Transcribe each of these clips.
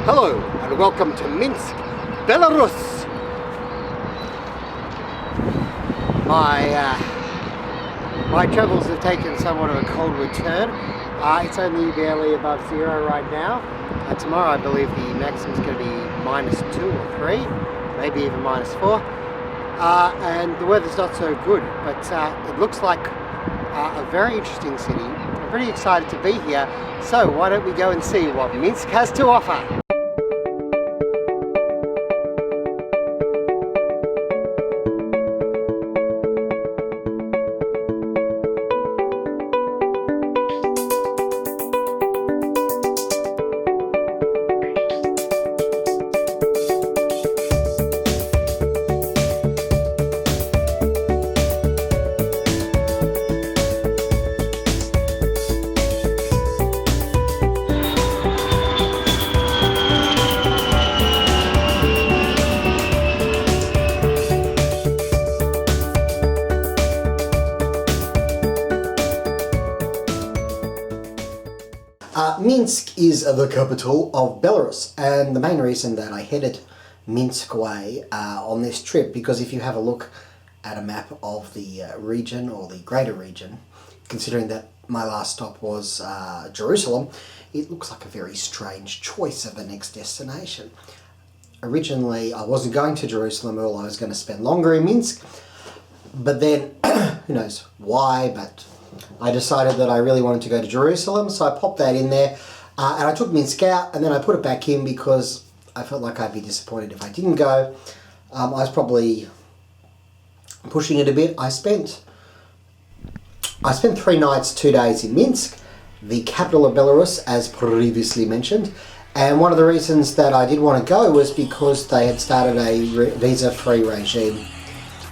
Hello and welcome to Minsk, Belarus. My travels have taken somewhat of a cold return. It's only barely above zero right now. Tomorrow I believe the maximum is going to be -2 or 3, maybe even -4. And the weather's not so good, but it looks like a very interesting city. I'm pretty excited to be here, so why don't we go and see what Minsk has to offer. Minsk is the capital of Belarus, and the main reason that I headed Minsk way on this trip, because if you have a look at a map of the region, or the greater region, considering that my last stop was Jerusalem, it looks like a very strange choice of the next destination. Originally I wasn't going to Jerusalem at all, I was going to spend longer in Minsk, but then who knows why, but I decided that I really wanted to go to Jerusalem, so I popped that in there, and I took Minsk out, and then I put it back in because I felt like I'd be disappointed if I didn't go. I was probably pushing it a bit. I spent 3 nights, 2 days in Minsk, the capital of Belarus, as previously mentioned, and one of the reasons that I did want to go was because they had started a visa-free regime,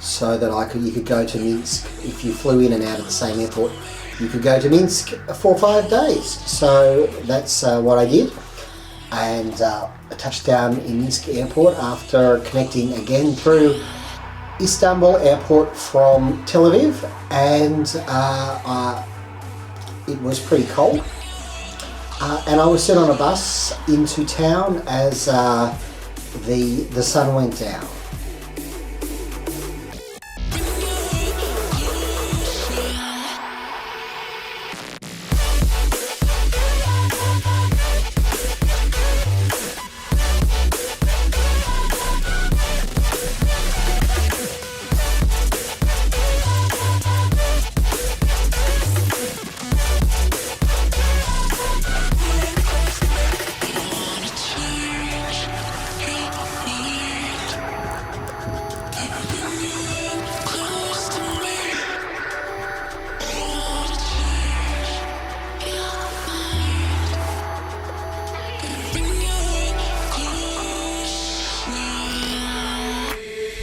so that you could go to Minsk. If you flew in and out of the same airport, you could go to Minsk for 5 days. So that's what I did, and I touched down in Minsk airport after connecting again through Istanbul airport from Tel Aviv, and it was pretty cold, and I was sent on a bus into town as the sun went down.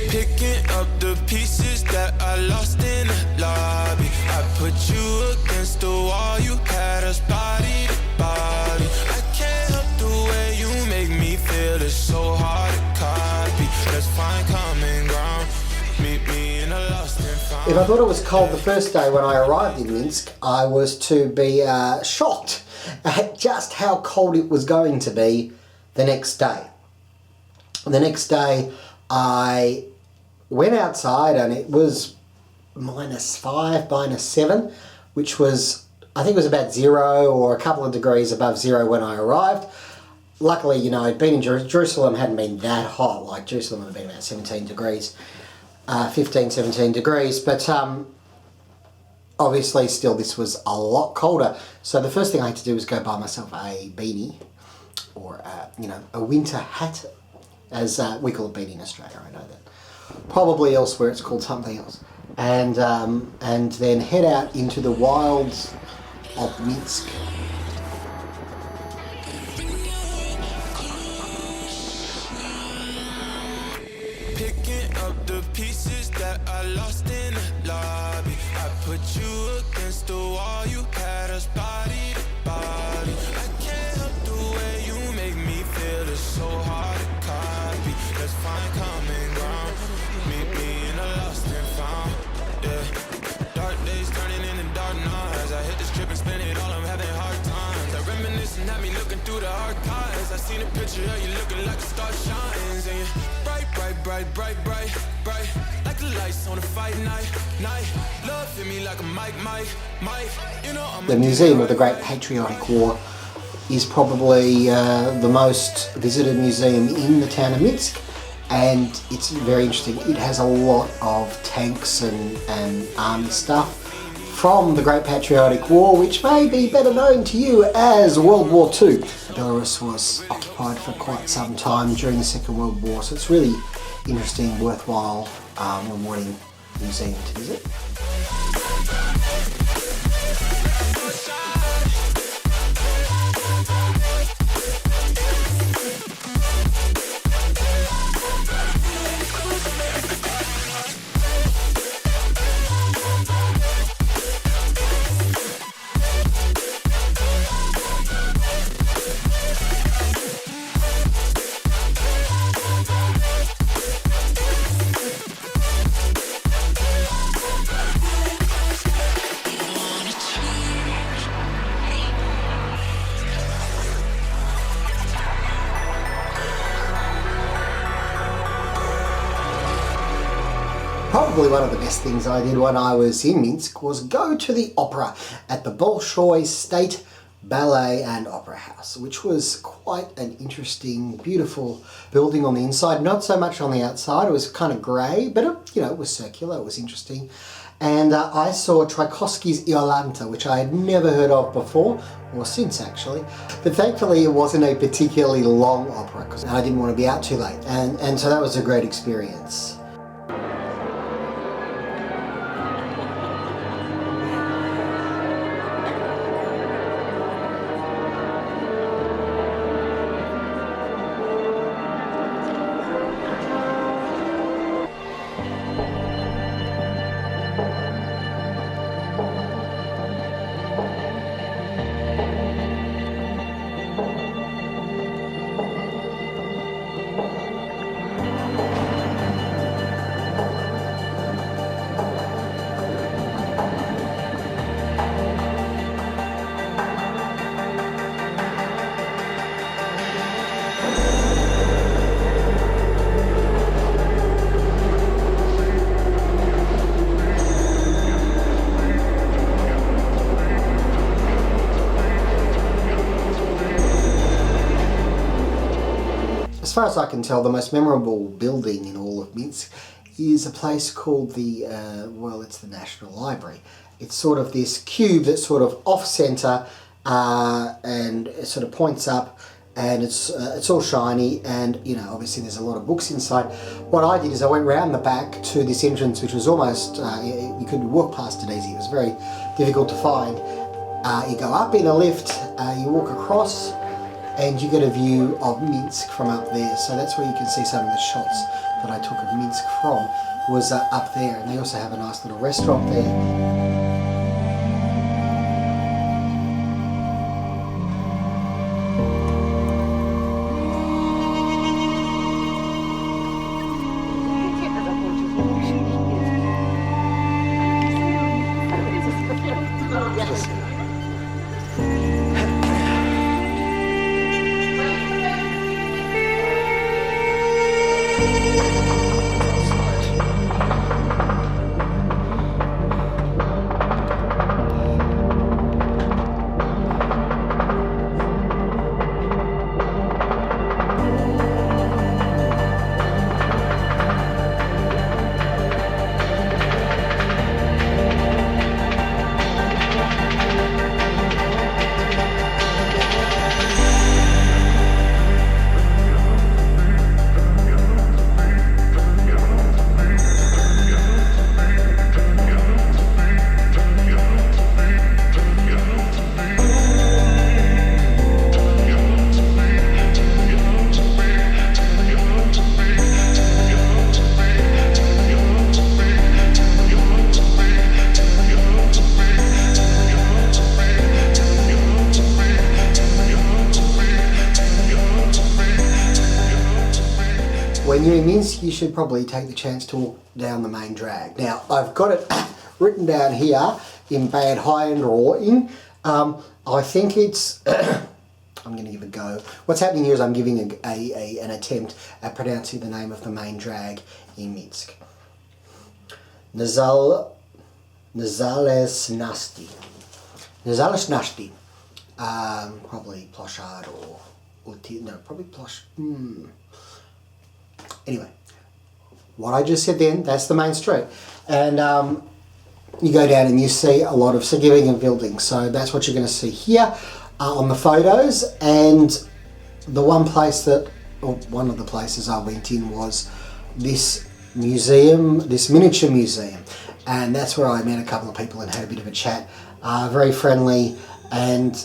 Picking up the pieces that I lost in the lobby. I put you against the wall, you had us body to body. I can't help the way you make me feel, it's so hard to copy. Let's find common ground, meet me in a lost and found. If I thought it was cold the first day when I arrived in Minsk, I was to be shocked at just how cold it was going to be the next day. The next day I went outside and it was -5, -7, which was, I think it was about 0 or a couple of degrees above 0 when I arrived. Luckily, you know, I'd been in Jerusalem, hadn't been that hot. Like Jerusalem had been about 17 degrees, 15, 17 degrees, but obviously still this was a lot colder. So the first thing I had to do was go buy myself a beanie, or you know, a winter hat, as we call it beanie in Australia, I know that. Probably elsewhere it's called something else. And then head out into the wilds of Minsk. Picking up the pieces that I lost in the lobby. I put you against the wall, you had us body to body. I can't help the way you make me feel, it's so hard to copy. Let's find common ground, meet me in a lost and found. Yeah. Dark days turning into dark nights. I hit this trip and spend it all, I'm having hard times. I reminisce and got me looking through the archives. I seen a picture of you looking like a star shines. And you're bright, bright, bright, bright, bright, bright, like the lights on a fight night, night. Love hit me like a mic. You know I'm The Museum of the Great Patriotic War is probably the most visited museum in the town of Minsk, and it's very interesting. It has a lot of tanks and army stuff from the Great Patriotic War, which may be better known to you as World War II. Belarus was occupied for quite some time during the Second World War, so it's really interesting, worthwhile, rewarding museum to visit. Probably one of the best things I did when I was in Minsk was go to the opera at the Bolshoi State Ballet and Opera House, which was quite an interesting, beautiful building on the inside, not so much on the outside. It was kind of grey, but it was circular, it was interesting. And I saw Tchaikovsky's Iolanta, which I had never heard of before, or since actually. But thankfully it wasn't a particularly long opera, because I didn't want to be out too late. And so that was a great experience. As far as I can tell, the most memorable building in all of Minsk is a place called it's the National Library. It's sort of this cube that's sort of off-center and it sort of points up, and it's all shiny, and obviously there's a lot of books inside. What I did is I went round the back to this entrance, which was almost, you could walk past it easy. It was very difficult to find. You go up in a lift, you walk across, and you get a view of Minsk from up there. So that's where you can see some of the shots that I took of Minsk from, was up there. And they also have a nice little restaurant there. When you're in Minsk, you should probably take the chance to walk down the main drag. Now, I've got it written down here in bad handwriting. I think it's I'm going to give a go. What's happening here is I'm giving an attempt at pronouncing the name of the main drag in Minsk. Nezalesnasti. Nezalesnasti. Probably Ploshard or no, probably Plosh. Anyway, what I just said then, that's the main street. And you go down and you see a lot of significant buildings. So that's what you're going to see here on the photos. And the one place that, or one of the places I went in was this museum, this miniature museum. And that's where I met a couple of people and had a bit of a chat. Very friendly, and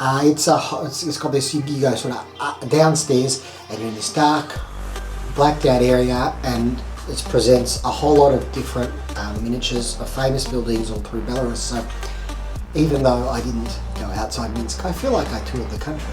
it's got this, you go sort of downstairs and you're in this dark, blacked out area, and it presents a whole lot of different miniatures of famous buildings all through Belarus. So even though I didn't go outside Minsk, I feel like I toured the country.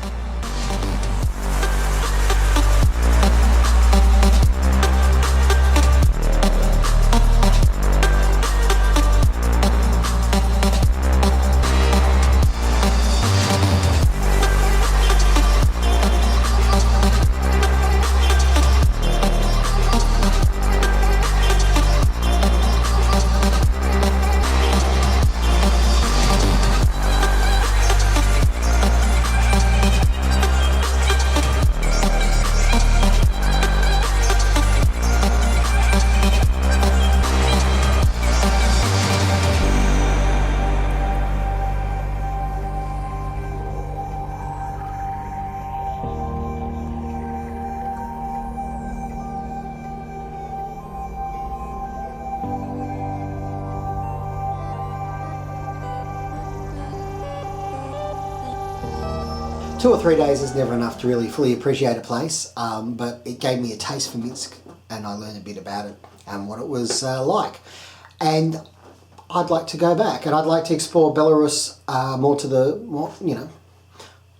2 or 3 days is never enough to really fully appreciate a place, but it gave me a taste for Minsk, and I learned a bit about it and what it was like. And I'd like to go back, and I'd like to explore Belarus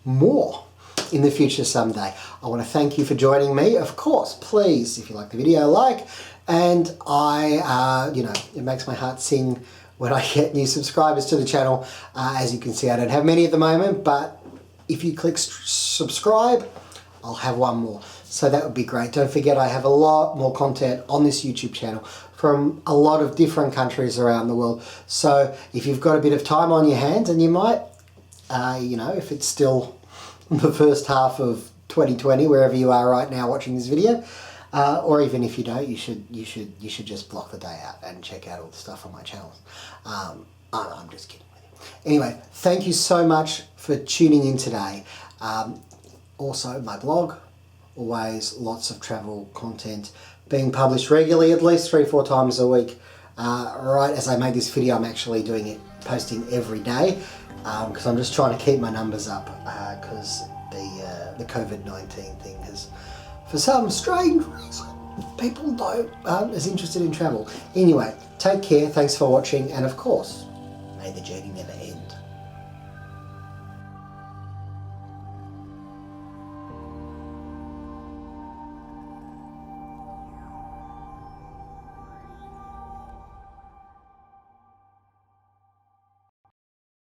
more in the future someday. I want to thank you for joining me. Of course, please, if you like the video, like, and it makes my heart sing when I get new subscribers to the channel. As you can see, I don't have many at the moment, but if you click subscribe, I'll have one more. So that would be great. Don't forget, I have a lot more content on this YouTube channel from a lot of different countries around the world. So if you've got a bit of time on your hands, and you might, if it's still the first half of 2020, wherever you are right now watching this video, or even if you don't, you should just block the day out and check out all the stuff on my channel. I'm just kidding with you. Anyway, thank you so much for tuning in today. Also, my blog, always lots of travel content being published regularly, at least 3 or 4 times a week. Right as I made this video, I'm actually doing it, posting every day, because I'm just trying to keep my numbers up, because the COVID-19 thing has, for some strange reason, people aren't as interested in travel. Anyway, take care, thanks for watching, and of course, may the journey never end.